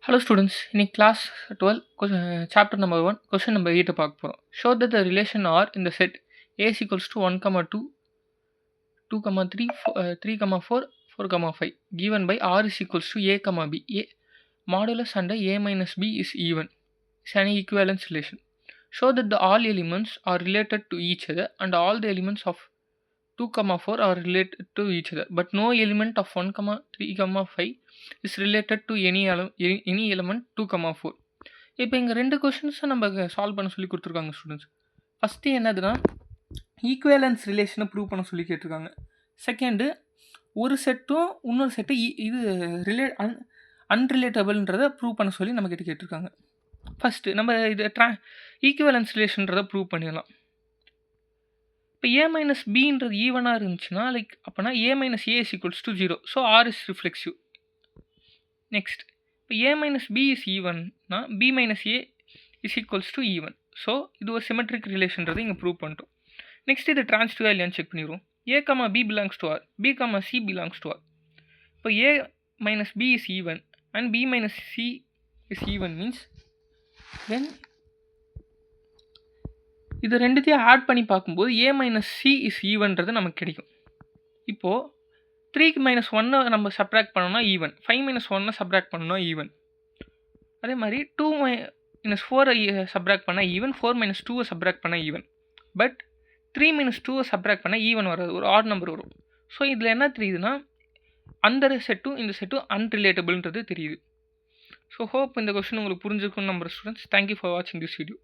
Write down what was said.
Hello students, in class 12, chapter number 1, question number 8 பார்க்க போறோம். Show that the relation R in the set A is equals to 1, 2, 2, 3, 3, 4, 4, 5 given by R is equals to A, B. A modulus under A minus B is even. It's an equivalence relation. Show that the all elements are related to each other and all the elements of 2, 4 are related to each other, but no element of 1, 3, 5 is related to any element 2, 4. இப்போ இங்கே ரெண்டு கொஷின்ஸை நம்ம solve பண்ண சொல்லி கொடுத்துருக்காங்க students. First என்னதுன்னா equivalence ரிலேஷனை prove பண்ண சொல்லி கேட்டிருக்காங்க. செகண்டு ஒரு செட்டும் இன்னொரு செட்டு இது அன்ரிலேட்டபிள்ன்றதை ப்ரூவ் பண்ண சொல்லி நம்மக்கிட்ட கேட்டிருக்காங்க. ஃபஸ்ட்டு நம்ம இது ஈக்குவேலன்ஸ் ரிலேஷன்றதை ப்ரூவ் பண்ணிடலாம். இப்போ ஏ மைனஸ் பின்றது ஈவனாக இருந்துச்சுன்னா அப்போனா A minus A is equals to 0. So R is reflexive. Next இப்போ ஏ மைனஸ் பி இஸ் ஈவன்னா B minus A is equals to even. So இது ஒரு சிமெட்ரிக் ரிலேஷன்றது இங்கே ப்ரூவ் பண்ணிட்டோம். நெக்ஸ்ட் இது டிரான்ஸ்டிவா இல்லையான்னு செக் பண்ணிடுவோம். A comma B belongs to R, B comma C belongs to R. இப்போ A minus B is even and B minus C is even means then இது ரெண்டுத்தையும் ஆட் பண்ணி பார்க்கும்போது ஏ மைனஸ் சி இஸ் ஈவன்றது நமக்கு கிடைக்கும். இப்போது 3 மைனஸ் 1 நம்ம சப்ராக்ட் பண்ணோம்னா ஈவன், 5 மைனஸ் 1 சப்ராக்ட் பண்ணோம்னா ஈவன். அதே மாதிரி 2 மைனஸ் 4 சப்ராக்ட் பண்ணால் ஈவன், 4 மைனஸ் 2 சப்ராக்ட் பண்ணால் ஈவன். பட் 3 மைனஸ் 2 சப்ராக்ட் பண்ணால் ஈவன் வராது, ஒரு ஆட் நம்பர் வரும். ஸோ இதில் என்ன தெரியுதுன்னா அந்த செட்டும் இந்த செட்டும் அன்ரிலேட்டபிள்ன்றது தெரியுது. ஸோ ஹோப் இந்த கொஸ்டின் உங்களுக்கு புரிஞ்சுக்கணும்னு நம்புற ஸ்டூடெண்ட்ஸ். தேங்க்யூ ஃபார் வாட்சிங் திஸ் வீடியோ.